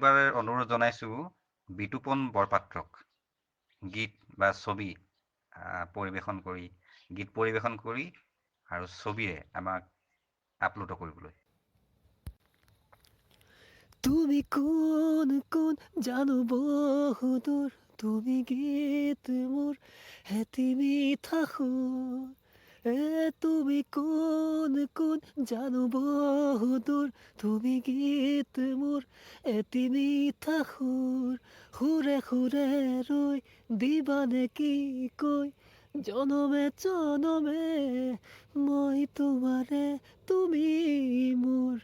এইবাৰ অনুৰোধ জনাইছোঁ বিতুপন বৰপাত্ৰক গীত বা ছবি গীত পৰিৱেশন কৰি আৰু ছবিৰে আমাক আপ্লুত কৰিবলৈ। তুমি কোন কোন জানো বহুদূৰ, তুমি গীত মোৰ এটি মিঠা সুৰ। তুমি কোন কোন জানো বহুদূৰ, তুমি গীত মোৰ এটি মিঠা সুৰ। সুৰে সুৰে ৰৈ দিবানে কি কৈ, জনমে জনমে মই তোমাৰে তুমি মোৰ।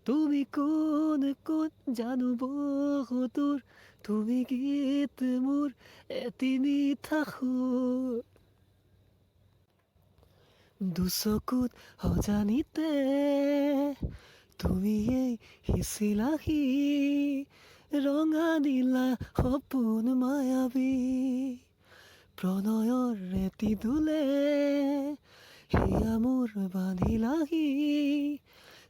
তুমি কোন কোন জানো বহুদূৰ, তুমি গীত মোৰ এটি মিঠা সুৰ। দুচকুত অজানিতে তুমিয়েই সিঁচিলাহি, ৰঙা নীলা সপোন মায়াবী। প্ৰণয়ৰ এটি দোলে হিয়া মোৰ বান্ধিলাহি,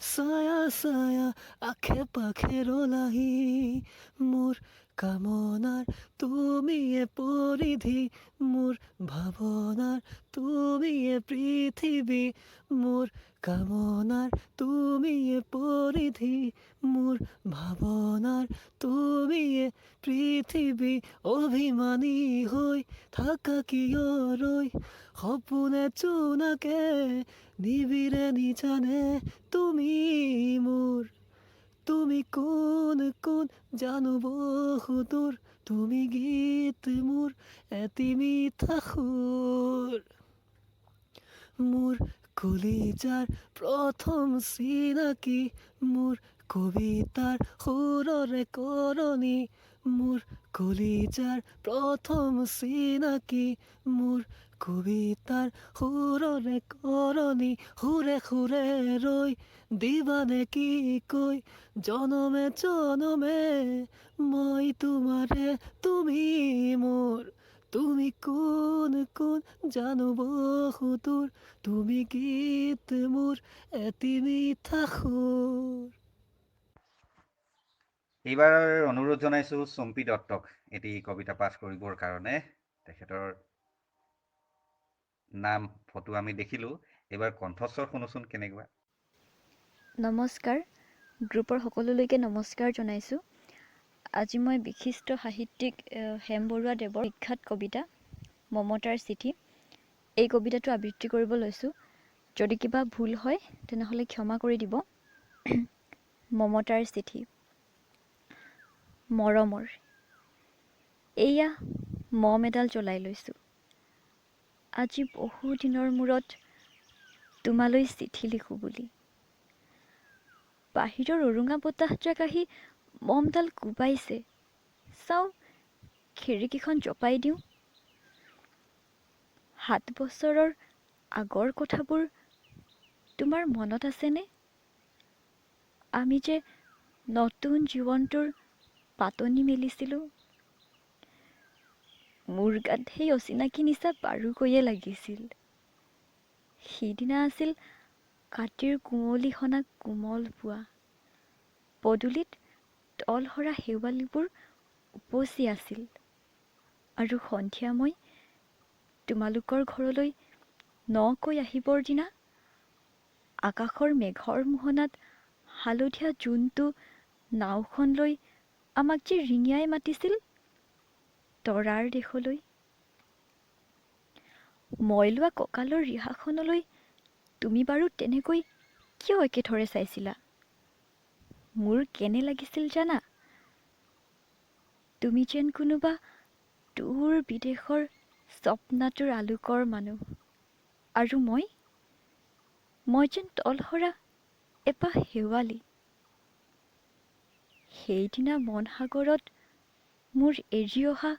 ছায়া ছায়া আশে পাশে ৰলাহি। মোৰ কামনাৰ তুমিয়ে পৰিধি, মোৰ ভাৱনাৰ তুমিয়ে পৃথিৱী। মোৰ কামনাৰ তুমিয়ে পৰিধি, মোৰ ভাৱনাৰ তুমিয়ে পৃথিৱী। অভিমানী হৈ থাকা কিয় ৰৈ, সপোনে জোনাকে নিবিৰে নিজানে তুমি মোৰ। তুমি কোন কোন জানো বহুদূৰ, তুমি গীত মোৰ এটি মিঠা সুৰ। মোৰ কলিজাৰ প্ৰথম চিনাকি, মোৰ কবিতাৰ সুৰৰে কৰণী। মোৰ কলিজাৰ প্ৰথম চিনাকি, মোৰ কবিতাৰ সুৰৰে কৰণী। সুৰে সুৰে ৰৈ দিবানে কি কৈ, জনমে জনমে মই তোমাৰে তুমি মোৰ। তুমি কোন কোন জানো বহুদূৰ, তুমি গীত মোৰ এটি মিঠা সুৰ। এইবাৰ অনুৰোধ জনাইছোঁ চম্পী দত্তক এটি কবিতা পাঠ কৰিবৰ কাৰণে। তেখেতৰ নাম ফটো আমি দেখিলোঁ। এইবাৰ কণ্ঠস্বৰ শুনোচোন কেনেকুৱা। নমস্কাৰ, গ্ৰুপৰ সকলোলৈকে নমস্কাৰ জনাইছোঁ। আজি মই বিশিষ্ট সাহিত্যিক হেম বৰুৱাদেৱৰ বিখ্যাত কবিতা মমতাৰ চিঠি, এই কবিতাটো আবৃত্তি কৰিব লৈছোঁ। যদি কিবা ভুল হয় তেনেহ'লে ক্ষমা কৰি দিব। মমতাৰ চিঠি। মৰমৰ এইয়া মম এডাল জ্বলাই লৈছোঁ, আজি বহু দিনৰ মূৰত তোমালৈ চিঠি লিখোঁ বুলি। বাহিৰৰ উৰুঙা বতাহজাক আহি মমডাল কোবাইছে, চাওঁ খিৰিকীখন জপাই দিওঁ। 7 বছৰৰ আগৰ কথাবোৰ তোমাৰ মনত আছেনে? আমি যে নতুন জীৱনটোৰ পাতনি মেলিছিলোঁ। মোৰ গাত সেই অচিনাকি নিচা বাৰুকৈয়ে লাগিছিল। সিদিনা আছিল কাতিৰ কুঁৱলী সনা কোমল পুৱা। পদূলিত তলসৰা শেৱালিবোৰ উপচি আছিল, আৰু সন্ধিয়া মই তোমালোকৰ ঘৰলৈ নকৈ আহিবৰ দিনা আকাশৰ মেঘৰ মোহনাত হালধীয়া জোনটো নাওখন লৈ আমাক যে ৰিঙিয়াই মাতিছিল তৰাৰ দেশলৈ। মই লোৱা কঁকালৰ ৰিহাখনলৈ তুমি বাৰু তেনেকৈ কিয় একেথৰে চাইছিলা? মোৰ কেনে লাগিছিল জানা? তুমি যেন কোনোবা দূৰ বিদেশৰ স্বপ্নাতুৰ আলোকৰ মানুহ, আৰু মই যেন তলসৰা এপাহ শেৱালি। সেইদিনা মনসাগৰত মোৰ এৰি অহা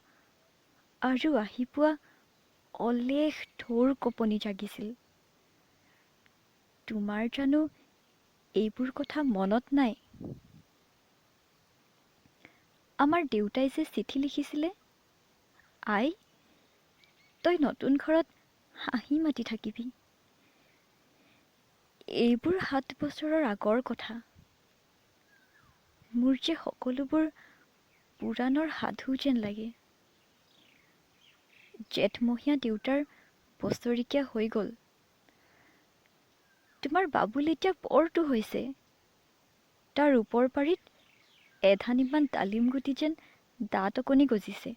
আৰু আহি পোৱা অলেখ ঢৌৰ কঁপনি জাগিছিল। তোমাৰ জানো এইবোৰ কথা মনত নাই? আমাৰ দেউতাই যে চিঠি লিখিছিলে, আই তই নতুন ঘৰত হাঁহি মাতি থাকিবি। এইবোৰ 7 বছৰৰ আগৰ কথা। মোৰ যে সকলোবোৰ পুৰাণৰ সাধু যেন লাগে। জেঠমহীয়া দেউতাৰ বছৰেকীয়া হৈ গ'ল। তোমাৰ বাবুল এতিয়া বৰটো হৈছে। তাৰ ওপৰ পাৰিত এধানিমান ডালিম গুটি যেন দাঁত অকণি গজিছে।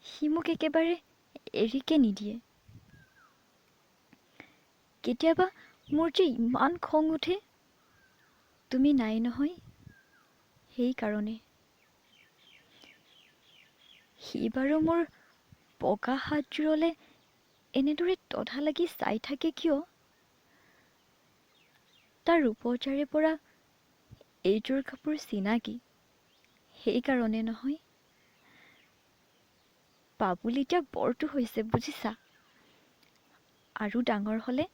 সি মোক একেবাৰে এৰিকে নিদিয়ে। কেতিয়াবা মোৰ যে ইমান খং উঠে। তুমি নাই নহয়, সেইকাৰণে। সি বাৰু মোৰ বগা হাতযোৰলে এনেদৰে তধা লাগি চাই থাকে কিয়? তাৰ ৰূপজাৰে পৰা এইযোৰ কাপোৰ চিনাকি, সেইকাৰণে নহয়। বাবুল এতিয়া বৰটো হৈছে বুজিছা। আৰু ডাঙৰ হ'লে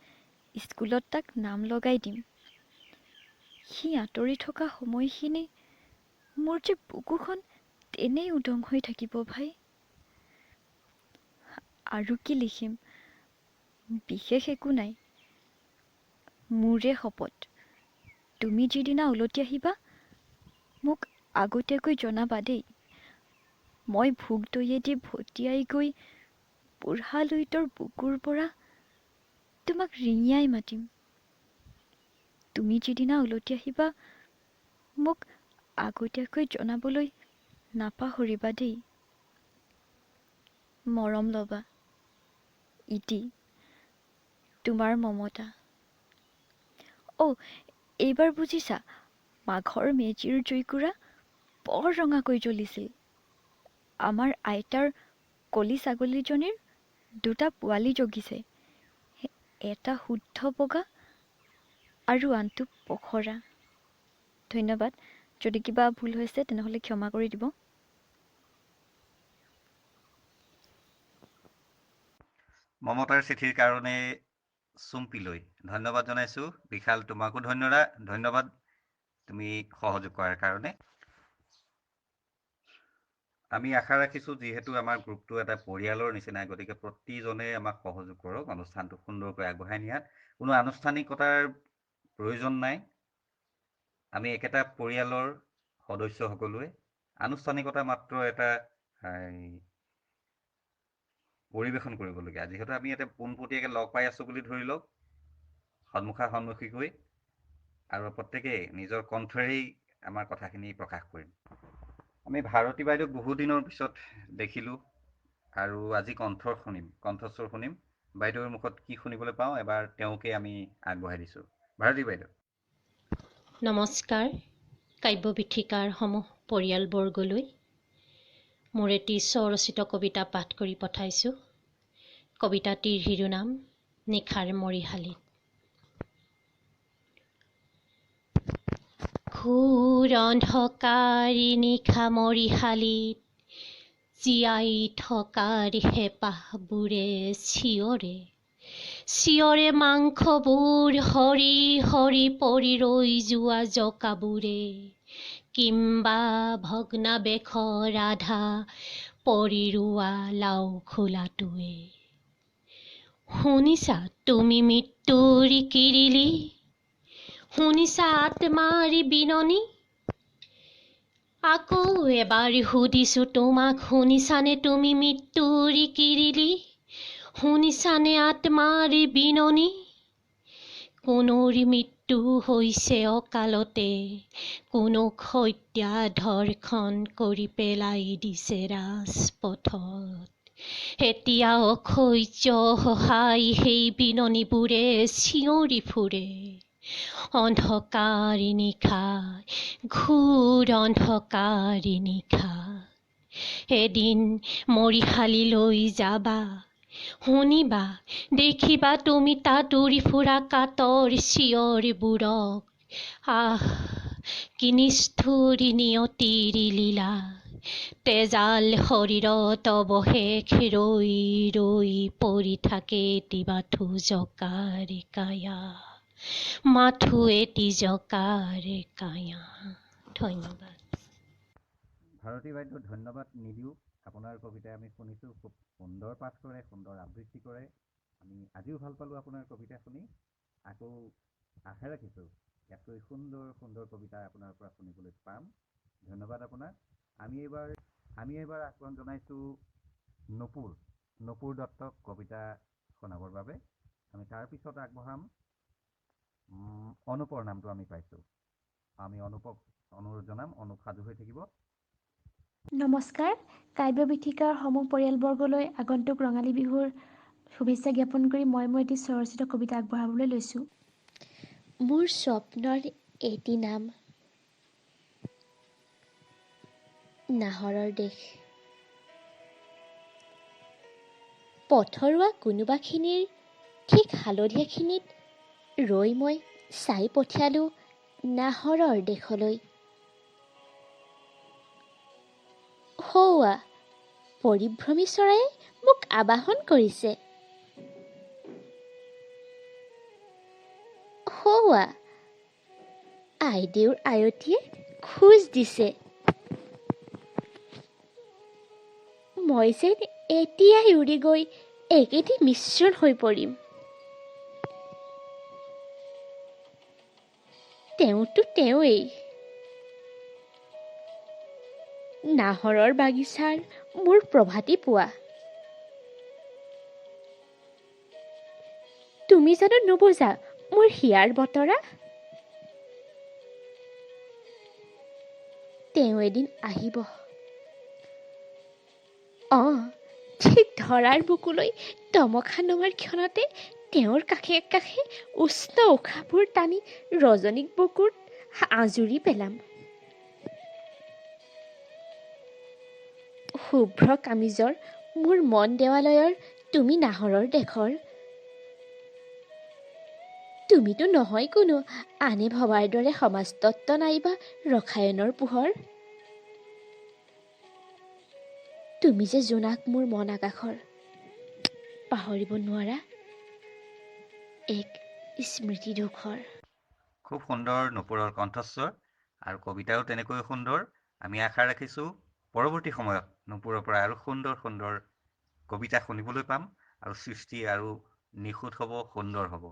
স্কুলত তাক নাম লগাই দিম। সি আঁতৰি থকা সময়খিনি মোৰ যে বুকুখন তেনেই উদং হৈ থাকিব ভাই। আৰু কি লিখিম, বিশেষ একো নাই। মোৰে শপত, তুমি যিদিনা উলটি আহিবা মোক আগতীয়াকৈ জনাবা দেই। মই ভোগ দৈয়েদি ভটিয়াই গৈ বুঢ়া লুইতৰ বুকুৰ পৰা তোমাক ৰিঙিয়াই মাতিম। তুমি যিদিনা উলটি আহিবা মোক আগতীয়াকৈ জনাবলৈ নাপাহৰিবা দেই। মৰম ল'বা। ইতি, তোমাৰ মমতা। এইবাৰ বুজিছা, মাঘৰ মেজিৰ জুইকুৰা বৰ ৰঙাকৈ জ্বলিছিল। আমাৰ আইতাৰ কলি ছাগলীজনীৰ দুটা পোৱালি জগিছে। এটা শুদ্ধ বগা আৰু আনটো পখৰা। ধন্যবাদ। যদি কিবা ভুল হৈছে তেনেহ'লে ক্ষমা কৰি দিব। মমতাৰ চিঠিৰ কাৰণে চুম্পিলৈ ধন্যবাদ জনাইছোঁ। বিশাল, তোমাকো ধন্যবাদ তুমি সহযোগ কৰাৰ কাৰণে। আমি আশা ৰাখিছোঁ, যিহেতু আমাৰ গ্ৰুপটো এটা পৰিয়ালৰ নিচিনা, গতিকে প্ৰতিজনে আমাক সহযোগ কৰক অনুষ্ঠানটো সুন্দৰকৈ আগবঢ়াই নিয়াত। কোনো আনুষ্ঠানিকতাৰ প্ৰয়োজন নাই। আমি একেটা পৰিয়ালৰ সদস্য সকলোৱে। আনুষ্ঠানিকতা মাত্ৰ এটা পৰিৱেশন কৰিবলগীয়া। যিহেতু আমি ইয়াতে পোনপটীয়াকৈ লগ পাই আছোঁ বুলি ধৰি লওক, সন্মুখাসন্মুখীকৈ, আৰু প্ৰত্যেকেই নিজৰ কণ্ঠৰেই আমাৰ কথাখিনি প্ৰকাশ কৰিম। আমি ভাৰতী বাইদেউক বহুদিনৰ পিছত দেখিলোঁ আৰু আজি কণ্ঠস্বৰ শুনিম। বাইদেউৰ মুখত কি শুনিবলৈ পাওঁ, এবাৰ তেওঁকে আমি আগবঢ়াই দিছোঁ। ভাৰতী বাইদেউ। নমস্কাৰ কাব্যবিথীকাৰ সমূহ পৰিয়ালবৰ্গলৈ। মোৰ এটি স্বৰচিত কবিতা পাঠ কৰি পঠাইছোঁ। কবিতাটিৰ শিৰোনাম নিশাৰ মৰিশালীত। ঘোৰ অন্ধকাৰী নিশা মৰিশালীত জীয়াই থকাৰ হেঁপাহবোৰে চিঞৰে চিঞৰে মাংসবোৰ সৰি সৰি পৰি ৰৈ যোৱা জকাবোৰে, কিম্বা ভগ্নাৱেশৰ আধা পৰি ৰোৱা লাও খোলাটোৱে। শুনিছা তুমি মৃত্যুৰ কিৰিলি, শুনিছা আত্মাৰ বিননি? আকৌ এবাৰ সুধিছো তোমাক, শুনিছানে তুমি মৃত্যুৰ কিৰিলি, শুনিছানে আত্মাৰ বিননি? কোনোৰ মৃত্যু হৈছে অকালতে, কোনোক হত্যা ধৰ্ষণ কৰি পেলাই দিছে ৰাজপথত। এতিয়া অসহ্য সহায় সেই বিননিবোৰে চিঞৰি ফুৰে। অন্ধকাৰী নিশা, ঘোৰ অন্ধকাৰী নিশা। এদিন মৰিশালীলৈ যাবা, শুনিবা দেখিবা তুমি তাত উৰি ফুৰা কাতৰ চিঞৰবোৰক। আহ, কি নিষ্ঠুৰ নিয়তিৰ লীলা, তেজাল শৰীৰত অৱশেষ ৰৈ ৰৈ পৰি থাকে এটি মাথো জকাৰ কায়া, মাথো এটি জকাৰ কায়া। ধন্যবাদ। ভাৰতী বাইদেউ, ধন্যবাদ নিদিওঁ। আপোনাৰ কবিতা আমি শুনিছোঁ, খুব সুন্দৰ পাঠ কৰে, সুন্দৰ আবৃত্তি কৰে। আমি আজিও ভাল পালোঁ আপোনাৰ কবিতা শুনি। আকৌ আশা ৰাখিছোঁ ইয়াতকৈ সুন্দৰ সুন্দৰ কবিতা আপোনাৰ পৰা শুনিবলৈ পাম। ধন্যবাদ আপোনাক। আমি এইবাৰ আহ্বান জনাইছোঁ নপুৰ দত্তক কবিতা শুনাবৰ বাবে। আমি তাৰ পিছত আগবঢ়াম অনুপৰ নামটো আমি পাইছোঁ। আমি অনুপক অনুৰোধ জনাম, অনুপ সাজু হৈ থাকিব। নমস্কাৰ। কাব্য বিথীকাৰ সমূহ পৰিয়ালবৰ্গলৈ আগন্তুক ৰঙালী বিহুৰ শুভেচ্ছা জ্ঞাপন কৰি মই এটি স্বৰচিত কবিতা আগবঢ়াবলৈ লৈছোঁ। মোৰ স্বপ্নৰ এটি নাম নাহৰৰ দেশ। পথৰুৱা কোনোবাখিনিৰ ঠিক হালধীয়াখিনিত ৰৈ মই চাই পঠিয়ালোঁ নাহৰৰ দেশলৈ। সৌৱা পৰিভ্ৰমী চৰায়ে মোক আবাহন কৰিছে। সৌৱা আইদেউৰ আয়তীয়ে খোজ দিছে। মই যেন এতিয়াই উৰি গৈ একেটি মিশ্ৰণ হৈ পৰিম। তেওঁতো তেওঁৱেই, নাহৰৰ বাগিচাৰ মোৰ প্ৰভাতী পুৱা। তুমি জানো নুবুজা মোৰ হিয়াৰ বতৰা? তেওঁ এদিন আহিব। ঠিক ধৰাৰ বুকুলৈ তমখা নমাৰ ক্ষণতে তেওঁৰ কাষে কাষে উষ্ণ উশাহবোৰ টানি ৰজনীক বুকুত আঁজুৰি পেলাম। শুভ্ৰ কামিজৰ মোৰ মন দেৱালয়ৰ তুমি নাহৰৰ দেশৰ। তুমিতো নহয় কোনো আনে ভবাৰ দৰে সমাজতত্ব নাইবা ৰসায়নৰ পোহৰ। তুমি যে জোনাক মোৰ মন আকাশৰ, পাহৰিব নোৱাৰা এক স্মৃতি দুখৰ। খুব সুন্দৰ নপুৰৰ কণ্ঠস্বৰ আৰু কবিতাও তেনেকৈ সুন্দৰ। আমি আশা ৰাখিছোঁ পৰৱৰ্তী সময়ত নপুৰৰ পৰা আৰু সুন্দৰ সুন্দৰ কবিতা শুনিবলৈ পাম আৰু সৃষ্টি আৰু নিখুঁত হ'ব, সুন্দৰ হ'ব।